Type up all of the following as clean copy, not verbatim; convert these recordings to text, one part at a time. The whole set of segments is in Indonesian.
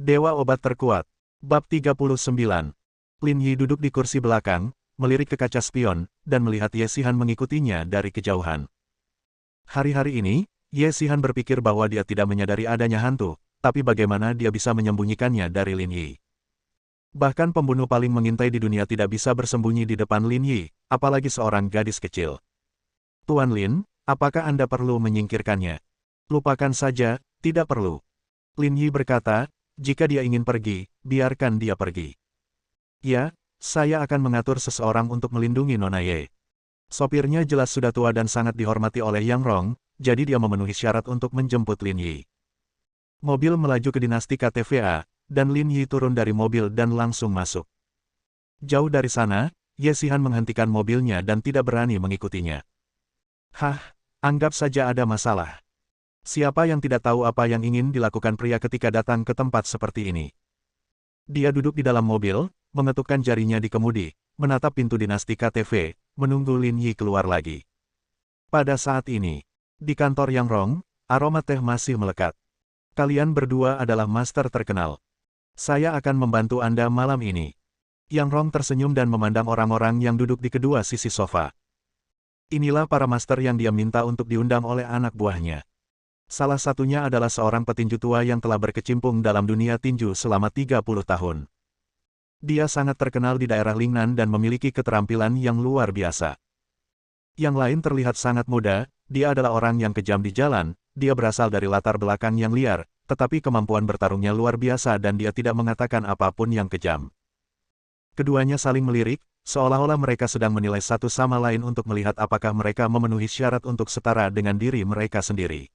Dewa Obat Terkuat. Bab 39. Lin Yi duduk di kursi belakang, melirik ke kaca spion, dan melihat Ye Xihan mengikutinya dari kejauhan. Hari-hari ini, Ye Xihan berpikir bahwa dia tidak menyadari adanya hantu, tapi bagaimana dia bisa menyembunyikannya dari Lin Yi. Bahkan pembunuh paling mengintai di dunia tidak bisa bersembunyi di depan Lin Yi, apalagi seorang gadis kecil. Tuan Lin, apakah Anda perlu menyingkirkannya? Lupakan saja, tidak perlu. Lin Yi berkata, jika dia ingin pergi, biarkan dia pergi. Ya, saya akan mengatur seseorang untuk melindungi Nona Ye. Sopirnya jelas sudah tua dan sangat dihormati oleh Yang Rong, jadi dia memenuhi syarat untuk menjemput Lin Yi. Mobil melaju ke dinasti KTVA, dan Lin Yi turun dari mobil dan langsung masuk. Jauh dari sana, Ye Xihan menghentikan mobilnya dan tidak berani mengikutinya. Hah, anggap saja ada masalah. Siapa yang tidak tahu apa yang ingin dilakukan pria ketika datang ke tempat seperti ini? Dia duduk di dalam mobil, mengetukkan jarinya di kemudi, menatap pintu dinasti KTV, menunggu Lin Yi keluar lagi. Pada saat ini, di kantor Yang Rong, aroma teh masih melekat. Kalian berdua adalah master terkenal. Saya akan membantu Anda malam ini. Yang Rong tersenyum dan memandang orang-orang yang duduk di kedua sisi sofa. Inilah para master yang dia minta untuk diundang oleh anak buahnya. Salah satunya adalah seorang petinju tua yang telah berkecimpung dalam dunia tinju selama 30 tahun. Dia sangat terkenal di daerah Lingnan dan memiliki keterampilan yang luar biasa. Yang lain terlihat sangat muda, dia adalah orang yang kejam di jalan, dia berasal dari latar belakang yang liar, tetapi kemampuan bertarungnya luar biasa dan dia tidak mengatakan apapun yang kejam. Keduanya saling melirik, seolah-olah mereka sedang menilai satu sama lain untuk melihat apakah mereka memenuhi syarat untuk setara dengan diri mereka sendiri.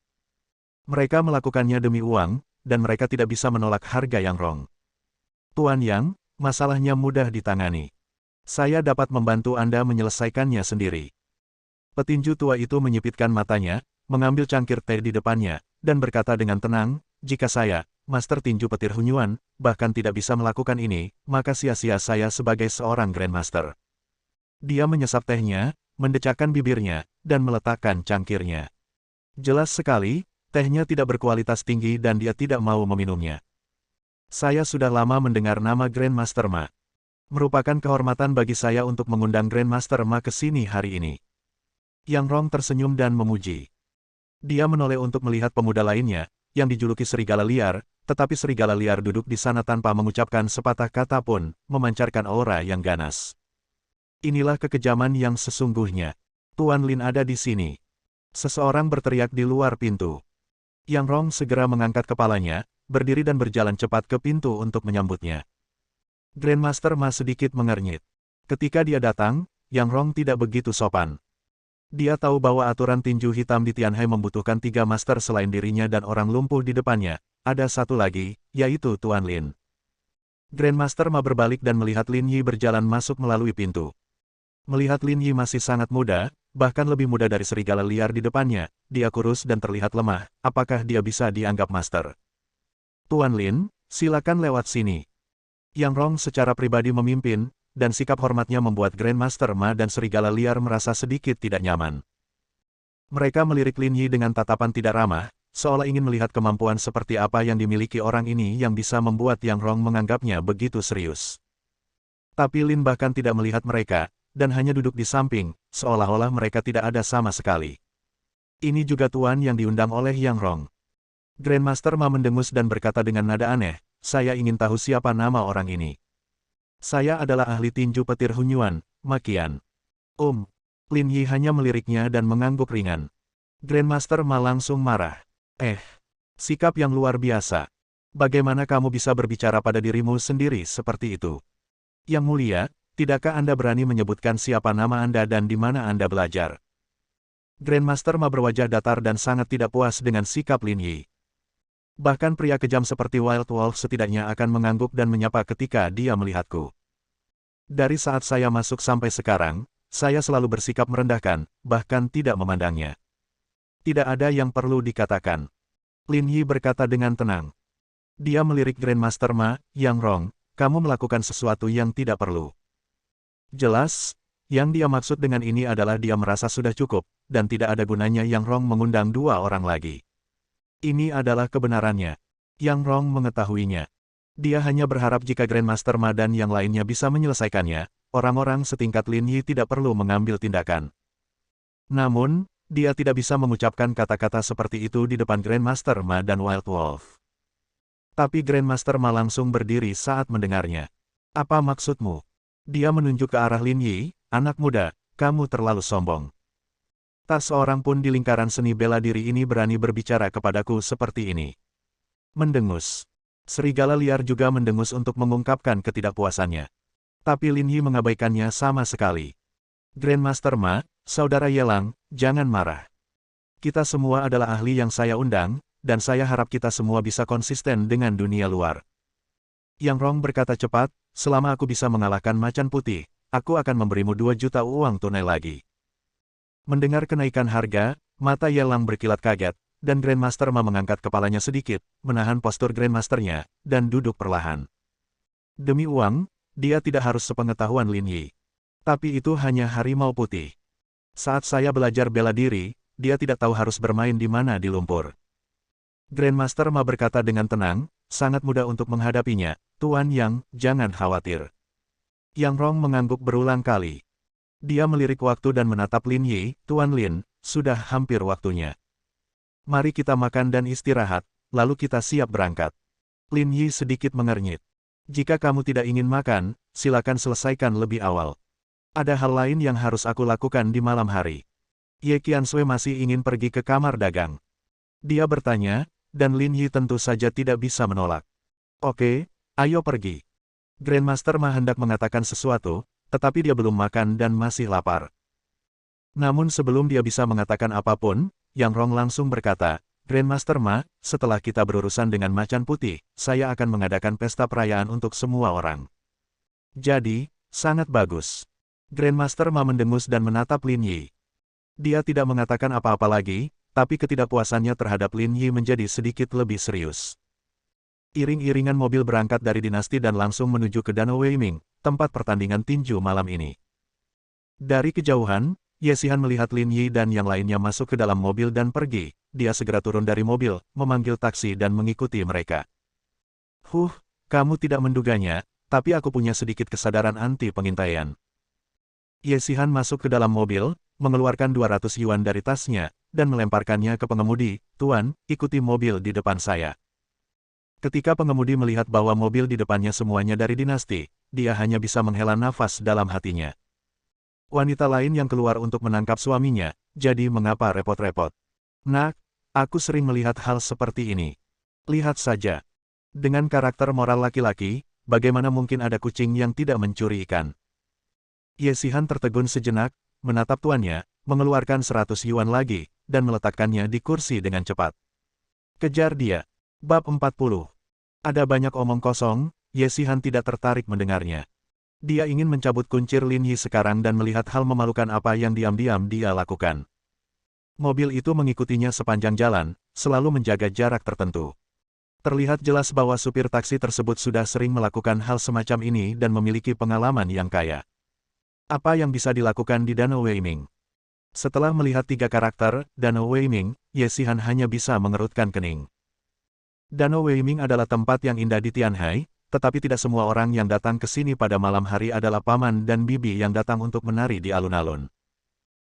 Mereka melakukannya demi uang, dan mereka tidak bisa menolak harga Yang Rong. Tuan Yang, masalahnya mudah ditangani. Saya dapat membantu Anda menyelesaikannya sendiri. Petinju tua itu menyipitkan matanya, mengambil cangkir teh di depannya, dan berkata dengan tenang, jika saya, Master Tinju Petir Hunyuan, bahkan tidak bisa melakukan ini, maka sia-sia saya sebagai seorang Grandmaster. Dia menyesap tehnya, mendecakkan bibirnya, dan meletakkan cangkirnya. Jelas sekali, tehnya tidak berkualitas tinggi dan dia tidak mau meminumnya. Saya sudah lama mendengar nama Grandmaster Ma. Merupakan kehormatan bagi saya untuk mengundang Grandmaster Ma ke sini hari ini. Yang Rong tersenyum dan memuji. Dia menoleh untuk melihat pemuda lainnya, yang dijuluki serigala liar, tetapi serigala liar duduk di sana tanpa mengucapkan sepatah kata pun, memancarkan aura yang ganas. Inilah kekejaman yang sesungguhnya. Tuan Lin ada di sini. Seseorang berteriak di luar pintu. Yang Rong segera mengangkat kepalanya, berdiri dan berjalan cepat ke pintu untuk menyambutnya. Grandmaster Ma sedikit mengernyit. Ketika dia datang, Yang Rong tidak begitu sopan. Dia tahu bahwa aturan tinju hitam di Tianhai membutuhkan 3 master selain dirinya dan orang lumpuh di depannya. Ada satu lagi, yaitu Tuan Lin. Grandmaster Ma berbalik dan melihat Lin Yi berjalan masuk melalui pintu. Melihat Lin Yi masih sangat muda, bahkan lebih muda dari serigala liar di depannya, dia kurus dan terlihat lemah, apakah dia bisa dianggap master? Tuan Lin, silakan lewat sini. Yang Rong secara pribadi memimpin, dan sikap hormatnya membuat Grandmaster Ma dan serigala liar merasa sedikit tidak nyaman. Mereka melirik Lin Yi dengan tatapan tidak ramah, seolah ingin melihat kemampuan seperti apa yang dimiliki orang ini yang bisa membuat Yang Rong menganggapnya begitu serius. Tapi Lin bahkan tidak melihat mereka, dan hanya duduk di samping, seolah-olah mereka tidak ada sama sekali. Ini juga tuan yang diundang oleh Yang Rong. Grandmaster Ma mendengus dan berkata dengan nada aneh, saya ingin tahu siapa nama orang ini. Saya adalah ahli tinju petir Hunyuan, Ma Qian. Lin Yi hanya meliriknya dan mengangguk ringan. Grandmaster Ma langsung marah. Sikap yang luar biasa. Bagaimana kamu bisa berbicara pada dirimu sendiri seperti itu? Yang mulia, tidakkah Anda berani menyebutkan siapa nama Anda dan di mana Anda belajar? Grandmaster Ma berwajah datar dan sangat tidak puas dengan sikap Lin Yi. Bahkan pria kejam seperti Wild Wolf setidaknya akan mengangguk dan menyapa ketika dia melihatku. Dari saat saya masuk sampai sekarang, saya selalu bersikap merendahkan, bahkan tidak memandangnya. Tidak ada yang perlu dikatakan. Lin Yi berkata dengan tenang. Dia melirik Grandmaster Ma, Yang Rong, kamu melakukan sesuatu yang tidak perlu. Jelas, yang dia maksud dengan ini adalah dia merasa sudah cukup, dan tidak ada gunanya Yang Rong mengundang 2 orang lagi. Ini adalah kebenarannya. Yang Rong mengetahuinya. Dia hanya berharap jika Grandmaster Ma dan yang lainnya bisa menyelesaikannya, orang-orang setingkat Lin Yi tidak perlu mengambil tindakan. Namun, dia tidak bisa mengucapkan kata-kata seperti itu di depan Grandmaster Ma dan Wild Wolf. Tapi Grandmaster Ma langsung berdiri saat mendengarnya. Apa maksudmu? Dia menunjuk ke arah Lin Yi, anak muda, kamu terlalu sombong. Tak seorang pun di lingkaran seni bela diri ini berani berbicara kepadaku seperti ini. Mendengus. Serigala liar juga mendengus untuk mengungkapkan ketidakpuasannya. Tapi Lin Yi mengabaikannya sama sekali. Grandmaster Ma, Saudara Yelang, jangan marah. Kita semua adalah ahli yang saya undang, dan saya harap kita semua bisa konsisten dengan dunia luar. Yang Rong berkata cepat, selama aku bisa mengalahkan macan putih, aku akan memberimu 2 juta uang tunai lagi. Mendengar kenaikan harga, mata Yelang berkilat kaget, dan Grandmaster Ma mengangkat kepalanya sedikit, menahan postur Grandmasternya, dan duduk perlahan. Demi uang, dia tidak harus sepengetahuan Lin Yi. Tapi itu hanya harimau putih. Saat saya belajar bela diri, dia tidak tahu harus bermain di mana di lumpur. Grandmaster Ma berkata dengan tenang, sangat mudah untuk menghadapinya, Tuan Yang, jangan khawatir. Yang Rong mengangguk berulang kali. Dia melirik waktu dan menatap Lin Yi, Tuan Lin, sudah hampir waktunya. Mari kita makan dan istirahat, lalu kita siap berangkat. Lin Yi sedikit mengernyit. Jika kamu tidak ingin makan, silakan selesaikan lebih awal. Ada hal lain yang harus aku lakukan di malam hari. Ye Qiansui masih ingin pergi ke kamar dagang. Dia bertanya, dan Lin Yi tentu saja tidak bisa menolak. Oke, ayo pergi. Grandmaster Ma hendak mengatakan sesuatu, tetapi dia belum makan dan masih lapar. Namun sebelum dia bisa mengatakan apapun, Yang Rong langsung berkata, Grandmaster Ma, setelah kita berurusan dengan macan putih, saya akan mengadakan pesta perayaan untuk semua orang. Jadi, sangat bagus. Grandmaster Ma mendengus dan menatap Lin Yi. Dia tidak mengatakan apa-apa lagi, tapi ketidakpuasannya terhadap Lin Yi menjadi sedikit lebih serius. Iring-iringan mobil berangkat dari dinasti dan langsung menuju ke Danau Weiming, tempat pertandingan tinju malam ini. Dari kejauhan, Ye Xihan melihat Lin Yi dan yang lainnya masuk ke dalam mobil dan pergi. Dia segera turun dari mobil, memanggil taksi dan mengikuti mereka. Kamu tidak menduganya, tapi aku punya sedikit kesadaran anti pengintaian. Ye Xihan masuk ke dalam mobil, mengeluarkan 200 yuan dari tasnya, dan melemparkannya ke pengemudi, Tuan, ikuti mobil di depan saya. Ketika pengemudi melihat bahwa mobil di depannya semuanya dari dinasti, dia hanya bisa menghela nafas dalam hatinya. Wanita lain yang keluar untuk menangkap suaminya, jadi mengapa repot-repot? Nak, aku sering melihat hal seperti ini. Lihat saja. Dengan karakter moral laki-laki, bagaimana mungkin ada kucing yang tidak mencuri ikan? Ye Xihan tertegun sejenak, menatap tuannya, mengeluarkan 100 yuan lagi, dan meletakkannya di kursi dengan cepat. Kejar dia. Bab 40. Ada banyak omong kosong, Ye Xihan tidak tertarik mendengarnya. Dia ingin mencabut kuncir Lin Yi sekarang dan melihat hal memalukan apa yang diam-diam dia lakukan. Mobil itu mengikutinya sepanjang jalan, selalu menjaga jarak tertentu. Terlihat jelas bahwa supir taksi tersebut sudah sering melakukan hal semacam ini dan memiliki pengalaman yang kaya. Apa yang bisa dilakukan di Danau Weiming? Setelah melihat 3 karakter, Danau Weiming, Ye Xihan hanya bisa mengerutkan kening. Danau Weiming adalah tempat yang indah di Tianhai, tetapi tidak semua orang yang datang ke sini pada malam hari adalah paman dan bibi yang datang untuk menari di alun-alun.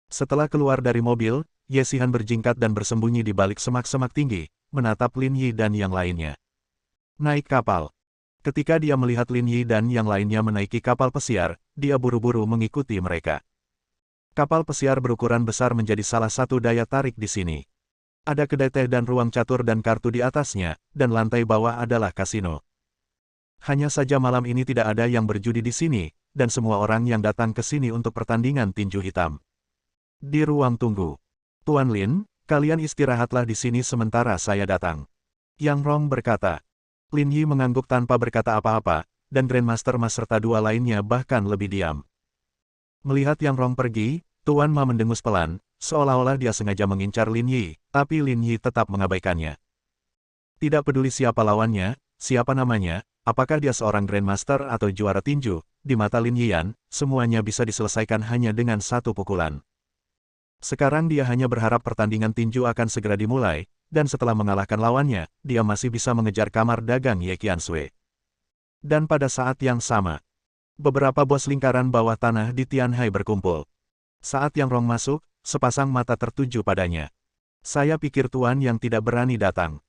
Setelah keluar dari mobil, Ye Xihan berjingkat dan bersembunyi di balik semak-semak tinggi, menatap Lin Yi dan yang lainnya. Naik kapal. Ketika dia melihat Lin Yi dan yang lainnya menaiki kapal pesiar, dia buru-buru mengikuti mereka. Kapal pesiar berukuran besar menjadi salah satu daya tarik di sini. Ada kedai teh dan ruang catur dan kartu di atasnya, dan lantai bawah adalah kasino. Hanya saja malam ini tidak ada yang berjudi di sini, dan semua orang yang datang ke sini untuk pertandingan tinju hitam. Di ruang tunggu. Tuan Lin, kalian istirahatlah di sini sementara saya datang. Yang Rong berkata. Lin Yi mengangguk tanpa berkata apa-apa, dan Grandmaster Ma serta 2 lainnya bahkan lebih diam. Melihat Yang Rong pergi, Tuan Ma mendengus pelan, seolah-olah dia sengaja mengincar Lin Yi, tapi Lin Yi tetap mengabaikannya. Tidak peduli siapa lawannya, siapa namanya, apakah dia seorang Grandmaster atau juara tinju, di mata Lin Yian, semuanya bisa diselesaikan hanya dengan 1 pukulan. Sekarang dia hanya berharap pertandingan tinju akan segera dimulai, dan setelah mengalahkan lawannya, dia masih bisa mengejar kamar dagang Ye Qiansui. Dan pada saat yang sama, beberapa bos lingkaran bawah tanah di Tianhai berkumpul. Saat Yang Rong masuk, sepasang mata tertuju padanya. Saya pikir Tuan Yang tidak berani datang.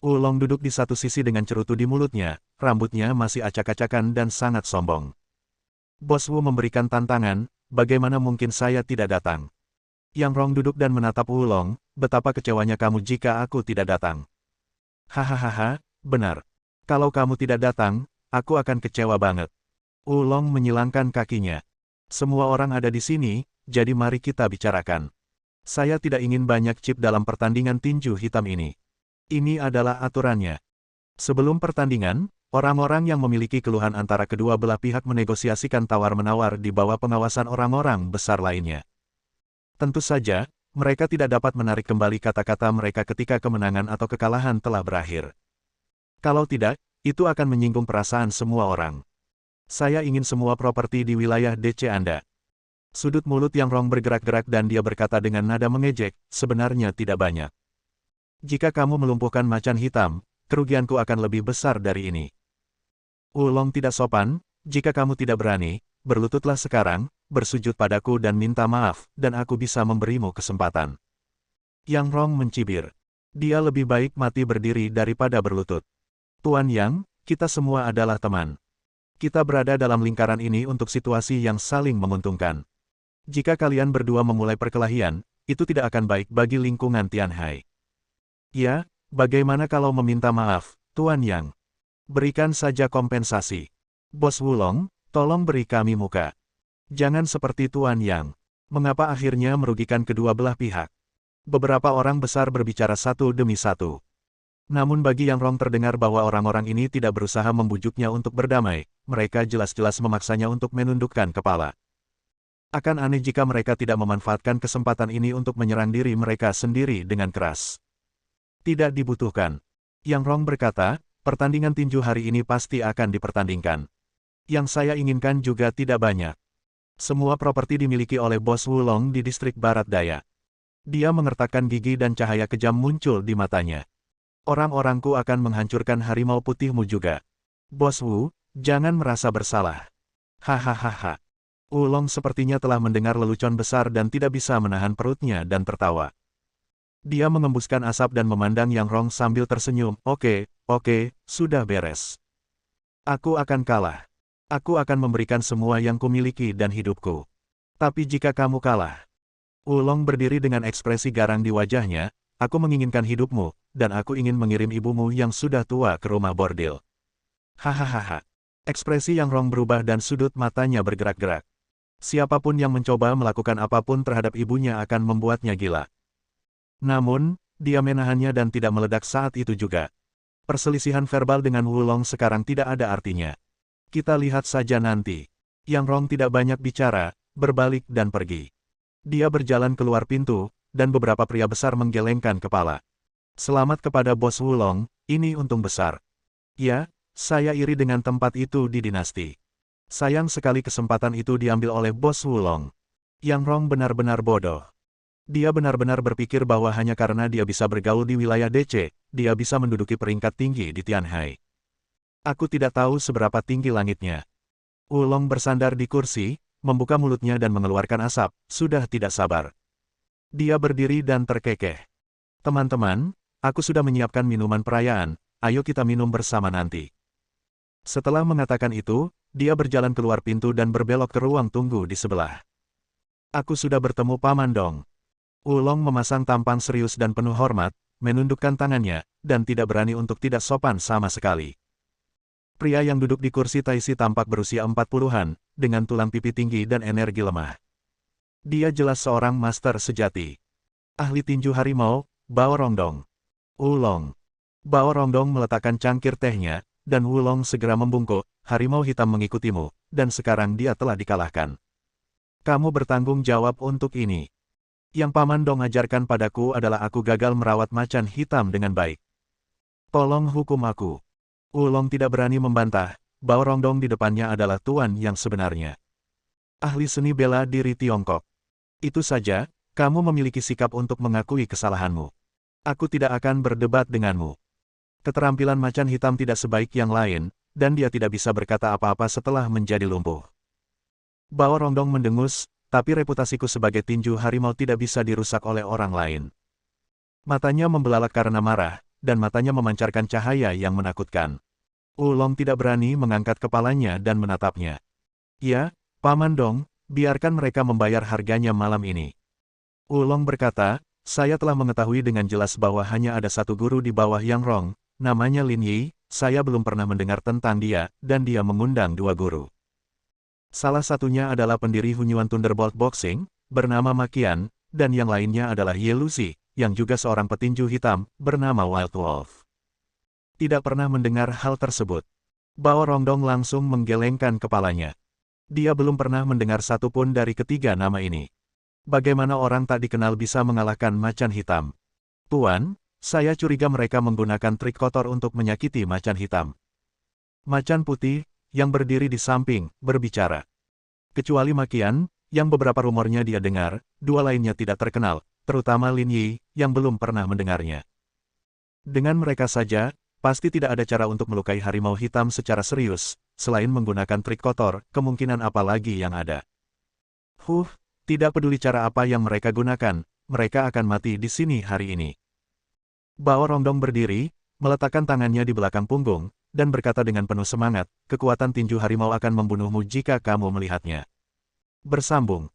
Wulong duduk di satu sisi dengan cerutu di mulutnya, rambutnya masih acak-acakan dan sangat sombong. Bos Wu memberikan tantangan, bagaimana mungkin saya tidak datang? Yang Rong duduk dan menatap Wulong, betapa kecewanya kamu jika aku tidak datang. Hahaha, benar. Kalau kamu tidak datang, aku akan kecewa banget. Wulong menyilangkan kakinya. Semua orang ada di sini, jadi mari kita bicarakan. Saya tidak ingin banyak chip dalam pertandingan tinju hitam ini. Ini adalah aturannya. Sebelum pertandingan, orang-orang yang memiliki keluhan antara kedua belah pihak menegosiasikan tawar-menawar di bawah pengawasan orang-orang besar lainnya. Tentu saja, mereka tidak dapat menarik kembali kata-kata mereka ketika kemenangan atau kekalahan telah berakhir. Kalau tidak, itu akan menyinggung perasaan semua orang. Saya ingin semua properti di wilayah DC Anda. Sudut mulut Yang Rong bergerak-gerak dan dia berkata dengan nada mengejek, sebenarnya tidak banyak. Jika kamu melumpuhkan macan hitam, kerugianku akan lebih besar dari ini. Wulong tidak sopan, jika kamu tidak berani, berlututlah sekarang, bersujud padaku dan minta maaf, dan aku bisa memberimu kesempatan. Yang Rong mencibir. Dia lebih baik mati berdiri daripada berlutut. Tuan Yang, kita semua adalah teman. Kita berada dalam lingkaran ini untuk situasi yang saling menguntungkan. Jika kalian berdua memulai perkelahian, itu tidak akan baik bagi lingkungan Tianhai. Ya, bagaimana kalau meminta maaf, Tuan Yang? Berikan saja kompensasi. Bos Wulong, tolong beri kami muka. Jangan seperti Tuan Yang. Mengapa akhirnya merugikan kedua belah pihak? Beberapa orang besar berbicara satu demi satu. Namun bagi Yang Rong terdengar bahwa orang-orang ini tidak berusaha membujuknya untuk berdamai, mereka jelas-jelas memaksanya untuk menundukkan kepala. Akan aneh jika mereka tidak memanfaatkan kesempatan ini untuk menyerang diri mereka sendiri dengan keras. Tidak dibutuhkan. Yang Rong berkata, pertandingan tinju hari ini pasti akan dipertandingkan. Yang saya inginkan juga tidak banyak. Semua properti dimiliki oleh Bos Wulong di distrik Barat Daya. Dia mengertakkan gigi dan cahaya kejam muncul di matanya. Orang-orangku akan menghancurkan harimau putihmu juga. Bos Wu, jangan merasa bersalah. Hahaha. Wulong sepertinya telah mendengar lelucon besar dan tidak bisa menahan perutnya dan tertawa. Dia mengembuskan asap dan memandang Yang Rong sambil tersenyum. Oke, sudah beres. Aku akan kalah. Aku akan memberikan semua yang kumiliki dan hidupku. Tapi jika kamu kalah. Wulong berdiri dengan ekspresi garang di wajahnya. Aku menginginkan hidupmu, dan aku ingin mengirim ibumu yang sudah tua ke rumah bordil. Hahaha. Ekspresi Yang Rong berubah dan sudut matanya bergerak-gerak. Siapapun yang mencoba melakukan apapun terhadap ibunya akan membuatnya gila. Namun, dia menahannya dan tidak meledak saat itu juga. Perselisihan verbal dengan Wulong sekarang tidak ada artinya. Kita lihat saja nanti. Yang Rong tidak banyak bicara, berbalik dan pergi. Dia berjalan keluar pintu, dan beberapa pria besar menggelengkan kepala. Selamat kepada Bos Wulong, ini untung besar. Ya, saya iri dengan tempat itu di dinasti. Sayang sekali kesempatan itu diambil oleh Bos Wulong. Yang Rong benar-benar bodoh. Dia benar-benar berpikir bahwa hanya karena dia bisa bergaul di wilayah DC, dia bisa menduduki peringkat tinggi di Tianhai. Aku tidak tahu seberapa tinggi langitnya. Wulong bersandar di kursi, membuka mulutnya dan mengeluarkan asap, sudah tidak sabar. Dia berdiri dan terkekeh. Teman-teman, aku sudah menyiapkan minuman perayaan, ayo kita minum bersama nanti. Setelah mengatakan itu, dia berjalan keluar pintu dan berbelok ke ruang tunggu di sebelah. Aku sudah bertemu Paman Dong. Wulong memasang tampang serius dan penuh hormat, menundukkan tangannya, dan tidak berani untuk tidak sopan sama sekali. Pria yang duduk di kursi taisi tampak berusia 40-an, dengan tulang pipi tinggi dan energi lemah. Dia jelas seorang master sejati. Ahli tinju harimau, Bao Rongdong. Wulong. Bao Rongdong meletakkan cangkir tehnya, dan Wulong segera membungkuk, harimau hitam mengikutimu, dan sekarang dia telah dikalahkan. Kamu bertanggung jawab untuk ini. Yang Paman Dong ajarkan padaku adalah aku gagal merawat macan hitam dengan baik. Tolong hukum aku. Wulong tidak berani membantah, Bao Rongdong di depannya adalah tuan yang sebenarnya. Ahli seni bela diri Tiongkok. Itu saja, kamu memiliki sikap untuk mengakui kesalahanmu. Aku tidak akan berdebat denganmu. Keterampilan macan hitam tidak sebaik yang lain, dan dia tidak bisa berkata apa-apa setelah menjadi lumpuh. Bao Rongdong mendengus, tapi reputasiku sebagai tinju harimau tidak bisa dirusak oleh orang lain. Matanya membelalak karena marah, dan matanya memancarkan cahaya yang menakutkan. Ulong tidak berani mengangkat kepalanya dan menatapnya. Ya, Paman Dong, biarkan mereka membayar harganya malam ini. Ulong berkata, saya telah mengetahui dengan jelas bahwa hanya ada satu guru di bawah Yang Rong, namanya Lin Yi, saya belum pernah mendengar tentang dia, dan dia mengundang 2 guru. Salah satunya adalah pendiri Hunyuan Thunderbolt Boxing, bernama Ma Qian, dan yang lainnya adalah Ye Luzi, yang juga seorang petinju hitam, bernama Wild Wolf. Tidak pernah mendengar hal tersebut. Bao Rongdong langsung menggelengkan kepalanya. Dia belum pernah mendengar satupun dari ketiga nama ini. Bagaimana orang tak dikenal bisa mengalahkan macan hitam? Tuan, saya curiga mereka menggunakan trik kotor untuk menyakiti macan hitam. Macan putih, yang berdiri di samping, berbicara. Kecuali Ma Qian, yang beberapa rumornya dia dengar, 2 lainnya tidak terkenal, terutama Lin Yi, yang belum pernah mendengarnya. Dengan mereka saja, pasti tidak ada cara untuk melukai harimau hitam secara serius, selain menggunakan trik kotor, kemungkinan apa lagi yang ada. Tidak peduli cara apa yang mereka gunakan, mereka akan mati di sini hari ini. Bao Rongdong berdiri, meletakkan tangannya di belakang punggung, dan berkata dengan penuh semangat, kekuatan tinju harimau akan membunuhmu jika kamu melihatnya. Bersambung.